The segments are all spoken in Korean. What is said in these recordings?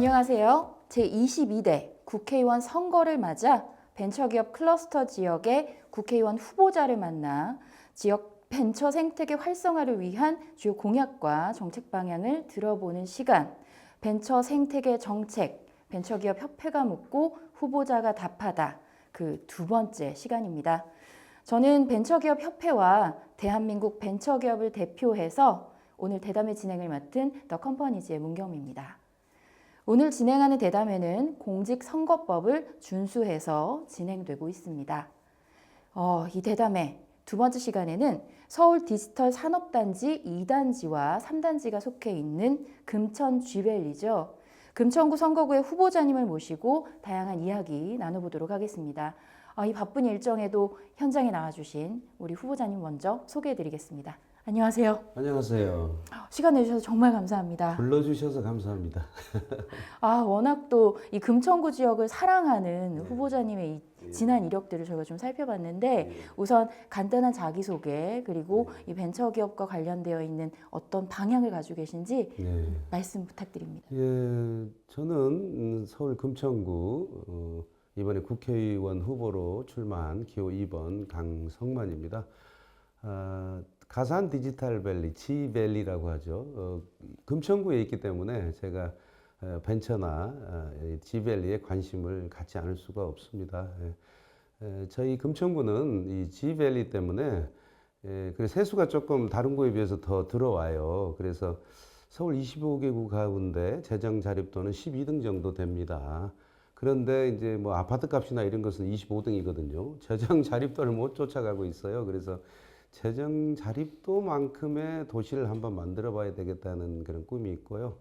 안녕하세요. 제22대 국회의원 선거를 맞아 벤처기업 클러스터 지역의 국회의원 후보자를 만나 지역 벤처 생태계 활성화를 위한 주요 공약과 정책 방향을 들어보는 시간, 벤처 생태계 정책, 벤처기업 협회가 묻고 후보자가 답하다, 그 두 번째 시간입니다. 저는 벤처기업 협회와 대한민국 벤처기업을 대표해서 오늘 대담회 진행을 맡은 더 컴퍼니즈의 문경미입니다. 오늘 진행하는 대담회는 공직선거법을 준수해서 진행되고 있습니다. 이 대담회 두 번째 시간에는 서울 디지털 산업단지 2단지와 3단지가 속해 있는 금천 G밸리죠. 금천구 선거구의 후보자님을 모시고 다양한 이야기 나눠보도록 하겠습니다. 이 바쁜 일정에도 현장에 나와주신 우리 후보자님 먼저 소개해드리겠습니다. 안녕하세요. 안녕하세요. 시간 내주셔서 정말 감사합니다. 불러주셔서 감사합니다. 워낙 또 이 금천구 지역을 사랑하는 후보자님의 이 지난 이력들을 저희가 좀 살펴봤는데 우선 간단한 자기소개 그리고 이 벤처기업과 관련되어 있는 어떤 방향을 가지고 계신지 말씀 부탁드립니다. 예, 저는 서울 금천구 이번에 국회의원 후보로 출마한 기호 2번 강성만입니다. 가산 디지털밸리, G밸리라고 하죠. 금천구에 있기 때문에 제가 벤처나 G밸리에 관심을 갖지 않을 수가 없습니다. 저희 금천구는 이 G밸리 때문에 세수가 조금 다른 구에 비해서 더 들어와요. 그래서 서울 25개구 가운데 재정 자립도는 12등 정도 됩니다. 그런데 이제 뭐 아파트 값이나 이런 것은 25등이거든요. 재정 자립도를 못 쫓아가고 있어요. 그래서 재정 자립도만큼의 도시를 한번 만들어 봐야 되겠다는 그런 꿈이 있고요.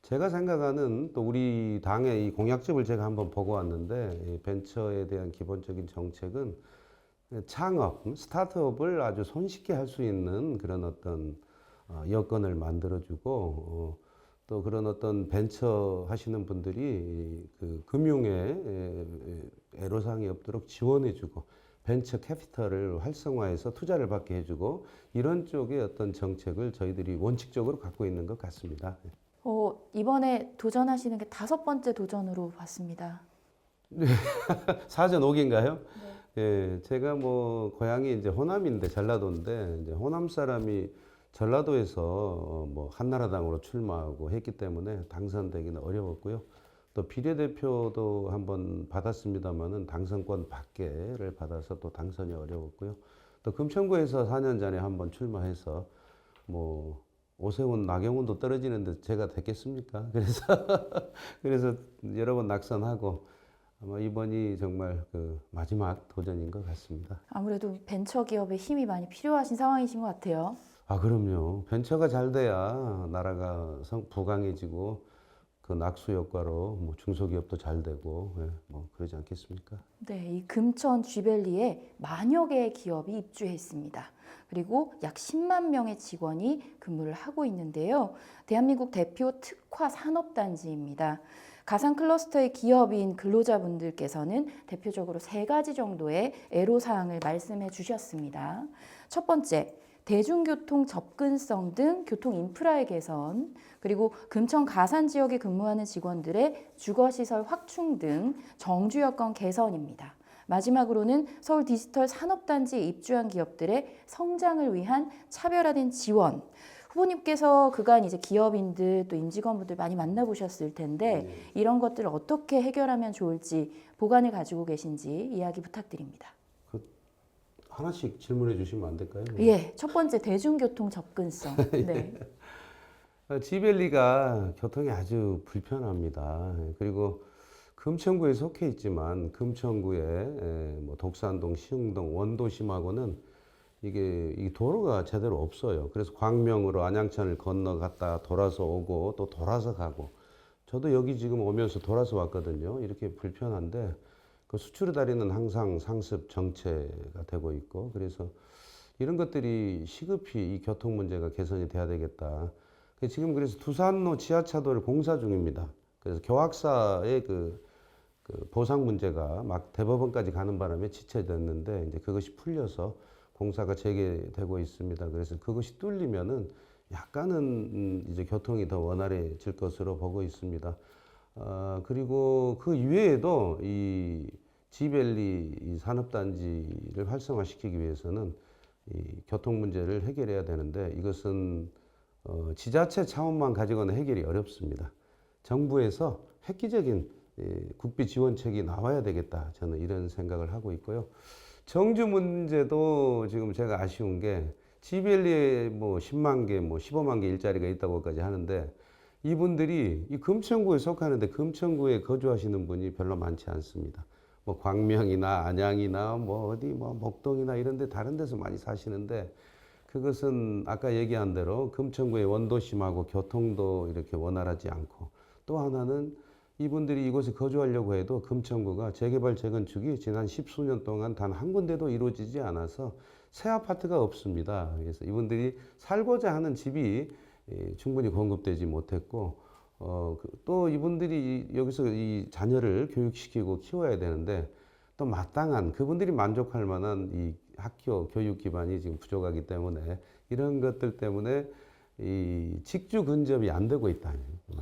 제가 생각하는 또 우리 당의 이 공약집을 제가 한번 보고 왔는데 이 벤처에 대한 기본적인 정책은 창업, 스타트업을 아주 손쉽게 할 수 있는 그런 어떤 여건을 만들어주고 또 그런 어떤 벤처 하시는 분들이 그 금융에 애로사항이 없도록 지원해주고 벤처 캐피털을 활성화해서 투자를 받게 해주고 이런 쪽의 어떤 정책을 저희들이 원칙적으로 갖고 있는 것 같습니다. 이번에 도전하시는 게 5번째 도전으로 봤습니다. 네. 사전 5기인가요? 네. 예, 제가 뭐 고향이 이제 호남인데 전라도인데 이제 호남 사람이 전라도에서 뭐 한나라당으로 출마하고 했기 때문에 당선되기는 어려웠고요. 또 비례대표도 한번 받았습니다만은 당선권 밖에를 받아서 또 당선이 어려웠고요. 또 금천구에서 4년 전에 한번 출마해서 뭐 오세훈, 나경원도 떨어지는데 제가 됐겠습니까? 그래서 여러 번 낙선하고 아마 이번이 정말 그 마지막 도전인 것 같습니다. 아무래도 벤처기업의 힘이 많이 필요하신 상황이신 것 같아요. 그럼요. 벤처가 잘 돼야 나라가 부강해지고 그 낙수 효과로 뭐 중소기업도 잘 되고 뭐 그러지 않겠습니까? 네, 이 금천 G밸리에 만여 개의 기업이 입주해 있습니다. 그리고 약 10만 명의 직원이 근무를 하고 있는데요. 대한민국 대표 특화 산업단지입니다. 가상 클러스터의 기업인 근로자분들께서는 대표적으로 3가지 정도의 애로사항을 말씀해 주셨습니다. 첫 번째, 대중교통 접근성 등 교통 인프라의 개선, 그리고 금천 가산 지역에 근무하는 직원들의 주거시설 확충 등 정주 여건 개선입니다. 마지막으로는 서울 디지털 산업단지에 입주한 기업들의 성장을 위한 차별화된 지원. 후보님께서 그간 이제 기업인들 또 임직원분들 많이 만나보셨을 텐데 이런 것들을 어떻게 해결하면 좋을지 보관을 가지고 계신지 이야기 부탁드립니다. 하나씩 질문해 주시면 안 될까요? 예, 첫 번째 대중교통 접근성. 네. G밸리가 교통이 아주 불편합니다. 그리고 금천구에 속해 있지만 금천구에 뭐 독산동, 시흥동, 원도심하고는 이 도로가 제대로 없어요. 그래서 광명으로 안양천을 건너갔다 돌아서 오고 또 돌아서 가고 저도 여기 지금 오면서 돌아서 왔거든요. 이렇게 불편한데 그 수출의 다리는 항상 상습 정체가 되고 있고 그래서 이런 것들이 시급히 이 교통 문제가 개선이 돼야 되겠다. 지금 그래서 두산로 지하차도를 공사 중입니다. 그래서 교학사의 그 보상 문제가 막 대법원까지 가는 바람에 지체됐는데 이제 그것이 풀려서 공사가 재개되고 있습니다. 그래서 그것이 뚫리면은 약간은 이제 교통이 더 원활해질 것으로 보고 있습니다. 그리고 그 이외에도 이 지밸리 이 산업단지를 활성화시키기 위해서는 이 교통 문제를 해결해야 되는데 이것은 지자체 차원만 가지고는 해결이 어렵습니다. 정부에서 획기적인 국비 지원책이 나와야 되겠다. 저는 이런 생각을 하고 있고요. 정주 문제도 지금 제가 아쉬운 게 지밸리에 뭐 10만 개, 뭐 15만 개 일자리가 있다고까지 하는데 이분들이 이 금천구에 속하는데 금천구에 거주하시는 분이 별로 많지 않습니다. 뭐 광명이나 안양이나 뭐 어디 뭐 목동이나 이런 데 다른 데서 많이 사시는데 그것은 아까 얘기한 대로 금천구의 원도심하고 교통도 이렇게 원활하지 않고 또 하나는 이분들이 이곳에 거주하려고 해도 금천구가 재개발 재건축이 지난 십수년 동안 단 한 군데도 이루어지지 않아서 새 아파트가 없습니다. 그래서 이분들이 살고자 하는 집이 충분히 공급되지 못했고 또 이분들이 여기서 이 자녀를 교육시키고 키워야 되는데 또 마땅한 그분들이 만족할 만한 이 학교 교육 기반이 지금 부족하기 때문에 이런 것들 때문에 이 직주 근접이 안 되고 있다.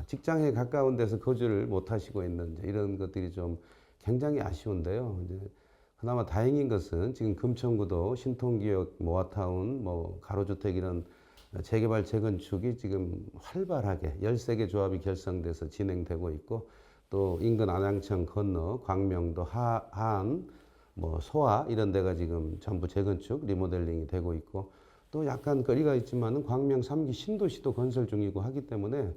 직장에 가까운 데서 거주를 못 하시고 있는 이런 것들이 좀 굉장히 아쉬운데요. 이제 그나마 다행인 것은 지금 금천구도 신통기역, 모아타운, 뭐 가로주택 이런 재개발 재건축이 지금 활발하게 13개 조합이 결성돼서 진행되고 있고 또 인근 안양청 건너 광명도 하안 뭐 소아 이런 데가 지금 전부 재건축 리모델링이 되고 있고 또 약간 거리가 있지만은 광명 3기 신도시도 건설 중이고 하기 때문에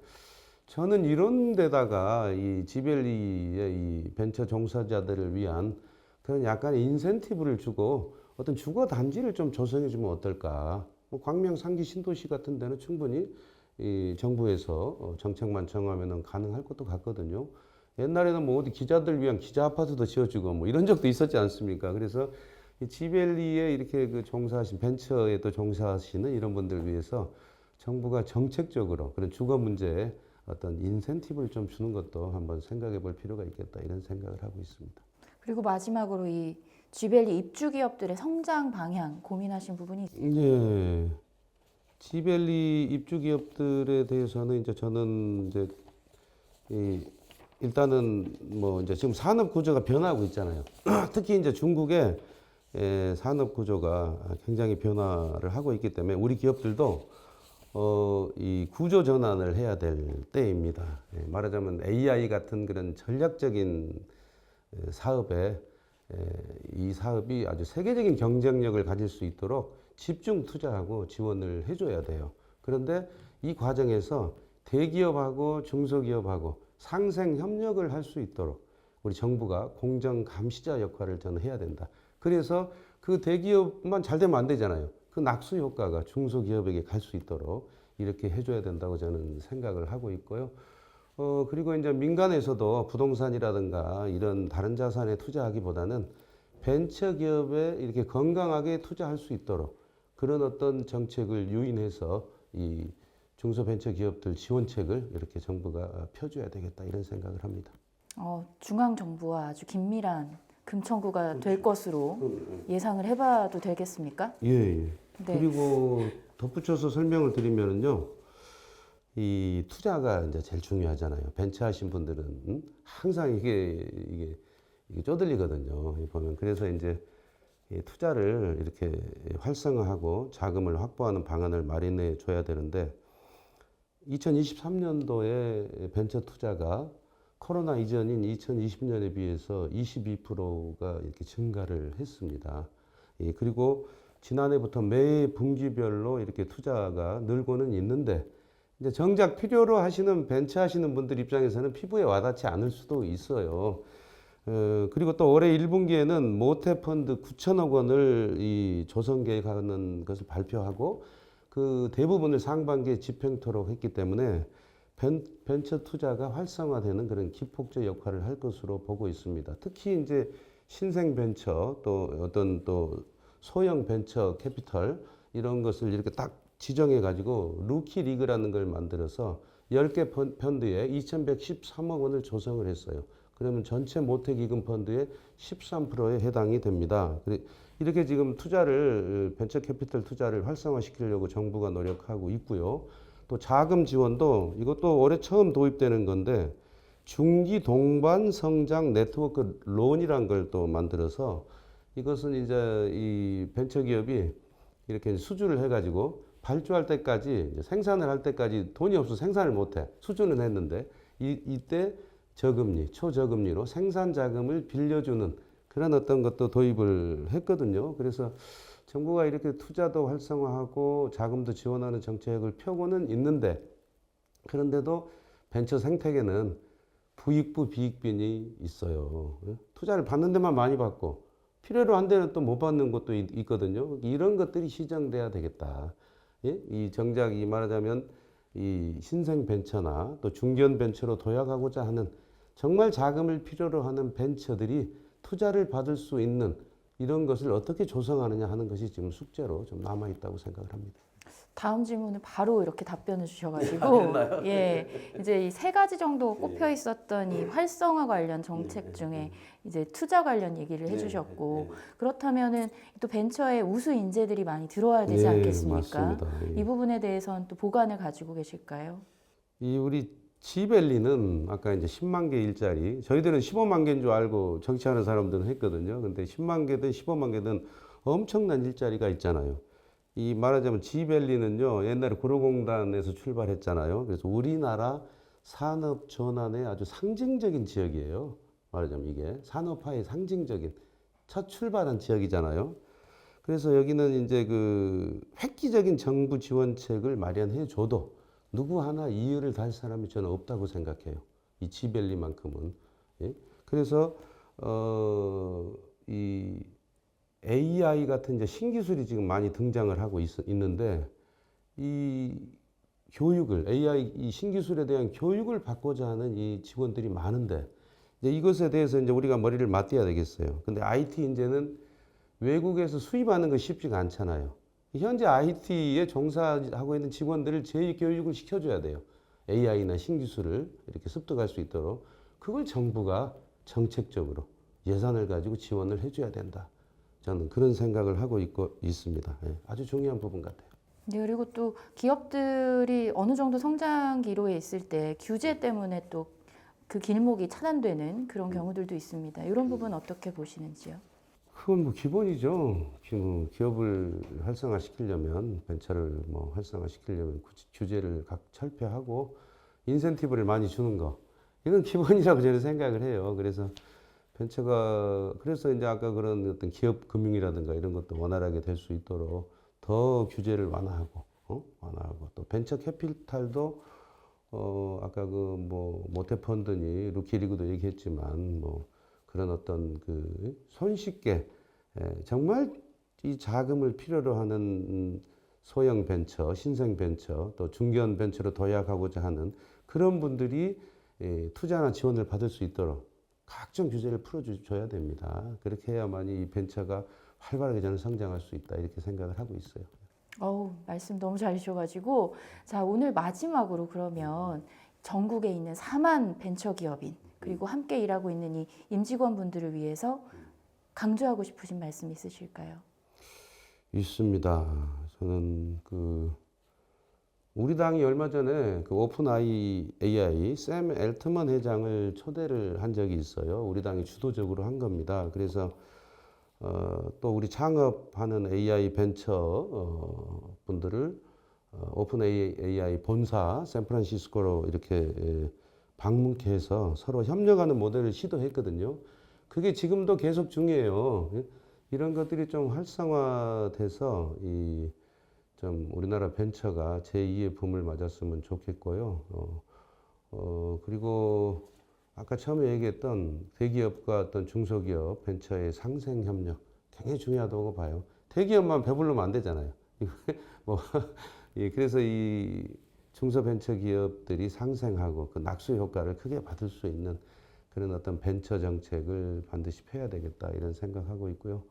저는 이런 데다가 이 지밸리의 이 벤처 종사자들을 위한 그런 약간의 인센티브를 주고 어떤 주거 단지를 좀 조성해 주면 어떨까? 뭐 광명 3기 신도시 같은 데는 충분히 이 정부에서 정책만 정하면은 가능할 것도 같거든요. 옛날에는 뭐 어디 기자들 위한 기자 아파트도 지어주고 뭐 이런 적도 있었지 않습니까? 그래서 이 지밸리에 이렇게 그 종사하신 벤처에 또 종사하시는 이런 분들을 위해서 정부가 정책적으로 그런 주거 문제에 어떤 인센티브를 좀 주는 것도 한번 생각해 볼 필요가 있겠다 이런 생각을 하고 있습니다. 그리고 마지막으로 이 지밸리 입주 기업들의 성장 방향 고민하신 부분이 예. 지밸리 입주 기업들에 대해서는 이제 저는 이제 일단은 뭐 이제 지금 산업 구조가 변하고 있잖아요. 특히 이제 중국의 산업 구조가 굉장히 변화를 하고 있기 때문에 우리 기업들도 이 구조 전환을 해야 될 때입니다. 말하자면 AI 같은 그런 전략적인 사업에 이 사업이 아주 세계적인 경쟁력을 가질 수 있도록 집중 투자하고 지원을 해줘야 돼요. 그런데 이 과정에서 대기업하고 중소기업하고 상생 협력을 할 수 있도록 우리 정부가 공정 감시자 역할을 저는 해야 된다. 그래서 그 대기업만 잘 되면 안 되잖아요. 그 낙수 효과가 중소기업에게 갈 수 있도록 이렇게 해줘야 된다고 저는 생각을 하고 있고요. 그리고 이제 민간에서도 부동산이라든가 이런 다른 자산에 투자하기보다는 벤처기업에 이렇게 건강하게 투자할 수 있도록 그런 어떤 정책을 유인해서 이 중소벤처기업들 지원책을 이렇게 정부가 펴줘야 되겠다 이런 생각을 합니다. 중앙정부와 아주 긴밀한 금천구가 될 것으로 예상을 해봐도 되겠습니까? 예, 예. 네. 그리고 덧붙여서 설명을 드리면은요, 이 투자가 이제 제일 중요하잖아요. 벤처하신 분들은 항상 이게 쪼들리거든요. 보면 그래서 이제 이 투자를 이렇게 활성화하고 자금을 확보하는 방안을 마련해 줘야 되는데 2023년도에 벤처 투자가 코로나 이전인 2020년에 비해서 22%가 이렇게 증가를 했습니다. 그리고 지난해부터 매 분기별로 이렇게 투자가 늘고는 있는데 이제 정작 필요로 하시는 벤처 하시는 분들 입장에서는 피부에 와닿지 않을 수도 있어요. 그리고 또 올해 1분기에는 모태펀드 9천억 원을 이 조성 계획하는 것을 발표하고 그 대부분을 상반기에 집행토록 했기 때문에 벤처 투자가 활성화되는 그런 기폭제 역할을 할 것으로 보고 있습니다. 특히 이제 신생 벤처 또 어떤 또 소형 벤처 캐피털 이런 것을 이렇게 딱 지정해 가지고 루키 리그라는 걸 만들어서 10개 펀드에 2,113억 원을 조성을 했어요. 그러면 전체 모태기금 펀드의 13%에 해당이 됩니다. 이렇게 지금 투자를 벤처 캐피털 투자를 활성화시키려고 정부가 노력하고 있고요. 또 자금 지원도 이것도 올해 처음 도입되는 건데 중기 동반 성장 네트워크 론이란 걸 또 만들어서 이것은 이제 이 벤처기업이 이렇게 수주를 해가지고 발주할 때까지 이제 생산을 할 때까지 돈이 없어 생산을 못해. 수주는 했는데 이때 저금리, 초저금리로 생산 자금을 빌려주는 그런 어떤 것도 도입을 했거든요. 그래서 정부가 이렇게 투자도 활성화하고 자금도 지원하는 정책을 펴고는 있는데 그런데도 벤처 생태계는 부익부 비익빈이 있어요. 투자를 받는 데만 많이 받고 필요로 한 데는 또 못 받는 것도 있거든요. 이런 것들이 시정돼야 되겠다. 예? 이 정작 이 말하자면 이 신생 벤처나 또 중견 벤처로 도약하고자 하는 정말 자금을 필요로 하는 벤처들이 투자를 받을 수 있는 이런 것을 어떻게 조성하느냐 하는 것이 지금 숙제로 좀 남아 있다고 생각을 합니다. 다음 질문에 바로 이렇게 답변을 주셔가지고 예, 이제 이 세 가지 정도 꼽혀 있었던 이 활성화 관련 정책 중에 이제 투자 관련 얘기를 해주셨고 그렇다면은 또 벤처에 우수 인재들이 많이 들어와야 되지 네, 않겠습니까? 맞습니다. 예. 이 부분에 대해서는 또 보관을 가지고 계실까요? 이 우리 지벨리는 아까 이제 10만 개 일자리, 저희들은 15만 개인 줄 알고 정치하는 사람들은 했거든요. 근데 10만 개든 15만 개든 엄청난 일자리가 있잖아요. 이 말하자면 지벨리는요, 옛날에 구로공단에서 출발했잖아요. 그래서 우리나라 산업 전환의 아주 상징적인 지역이에요. 말하자면 이게 산업화의 상징적인 첫 출발한 지역이잖아요. 그래서 여기는 이제 그 획기적인 정부 지원책을 마련해 줘도 누구 하나 이유를 달 사람이 저는 없다고 생각해요. 이 지벨리만큼은. 예? 그래서 이 AI 같은 이제 신기술이 지금 많이 등장을 하고 있는데 이 교육을 AI 이 신기술에 대한 교육을 받고자 하는 이 직원들이 많은데 이제 이것에 대해서 이제 우리가 머리를 맞대야 되겠어요. 근데 IT 인재는 외국에서 수입하는 거 쉽지가 않잖아요. 현재 IT에 종사하고 있는 직원들을 재교육을 시켜줘야 돼요. AI나 신기술을 이렇게 습득할 수 있도록. 그걸 정부가 정책적으로 예산을 가지고 지원을 해줘야 된다. 저는 그런 생각을 하고 있습니다. 예, 아주 중요한 부분 같아요. 네, 그리고 또 기업들이 어느 정도 성장 기로에 있을 때 규제 때문에 또 그 길목이 차단되는 그런 경우들도 있습니다. 이런 부분 어떻게 보시는지요? 그건 뭐 기본이죠. 기업을 활성화시키려면 벤처를 뭐 활성화시키려면 규제를 각 철폐하고 인센티브를 많이 주는 거 이건 기본이라고 저는 생각을 해요. 그래서 벤처가 그래서 이제 아까 그런 어떤 기업 금융이라든가 이런 것도 원활하게 될 수 있도록 더 규제를 완화하고 완화하고 또 벤처 캐피탈도 아까 그 뭐 모태펀드니 루키리그도 얘기했지만 뭐 그런 어떤 그 손쉽게 정말 이 자금을 필요로 하는 소형 벤처, 신생 벤처, 또 중견 벤처로 도약하고자 하는 그런 분들이 투자나 지원을 받을 수 있도록 각종 규제를 풀어줘야 됩니다. 그렇게 해야만 이 벤처가 활발하게 저는 성장할 수 있다 이렇게 생각을 하고 있어요. 말씀 너무 잘 주셔가지고 자 오늘 마지막으로 그러면 전국에 있는 4만 벤처 기업인 그리고 함께 일하고 있는 이 임직원분들을 위해서 강조하고 싶으신 말씀 있으실까요? 있습니다. 저는 우리 당이 얼마 전에 그 오픈 AI 샘 엘트먼 회장을 초대를 한 적이 있어요. 우리 당이 주도적으로 한 겁니다. 그래서 또 우리 창업하는 AI 벤처 분들을 오픈 AI 본사 샌프란시스코로 이렇게 방문케 해서 서로 협력하는 모델을 시도했거든요. 그게 지금도 계속 중이에요. 이런 것들이 좀 활성화돼서 좀 우리나라 벤처가 제2의 붐을 맞았으면 좋겠고요. 그리고 아까 처음에 얘기했던 대기업과 어떤 중소기업 벤처의 상생 협력 굉장히 중요하다고 봐요. 대기업만 배부르면 안 되잖아요. 뭐 그래서 이 중소벤처기업들이 상생하고 그 낙수 효과를 크게 받을 수 있는 그런 어떤 벤처 정책을 반드시 펴야 되겠다 이런 생각하고 있고요.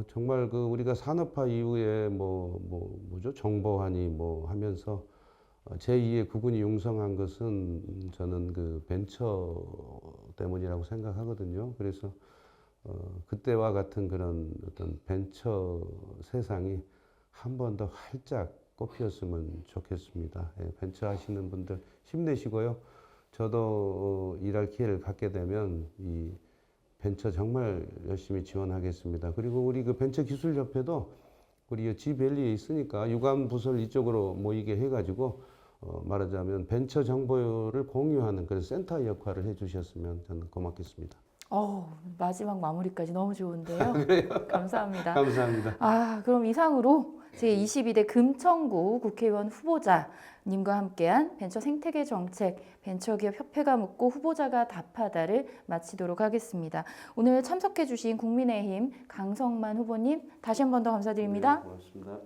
정말 우리가 산업화 이후에 뭐죠? 정보화니 하면서 제2의 구군이 융성한 것은 저는 그 벤처 때문이라고 생각하거든요. 그래서 그때와 같은 그런 어떤 벤처 세상이 한 번 더 활짝 꽃피었으면 좋겠습니다. 벤처 하시는 분들 힘내시고요. 저도 일할 기회를 갖게 되면 이 벤처 정말 열심히 지원하겠습니다. 그리고 우리 그 벤처기술협회도 우리 지밸리에 있으니까 유관 부서를 이쪽으로 모이게 해가지고 말하자면 벤처 정보를 공유하는 그런 센터 역할을 해주셨으면 저는 고맙겠습니다. 마지막 마무리까지 너무 좋은데요. 감사합니다. 감사합니다. 그럼 이상으로 제22대 금천구 국회의원 후보자님과 함께한 벤처 생태계 정책, 벤처기업 협회가 묻고 후보자가 답하다를 마치도록 하겠습니다. 오늘 참석해주신 국민의힘 강성만 후보님 다시 한 번 더 감사드립니다. 네, 고맙습니다.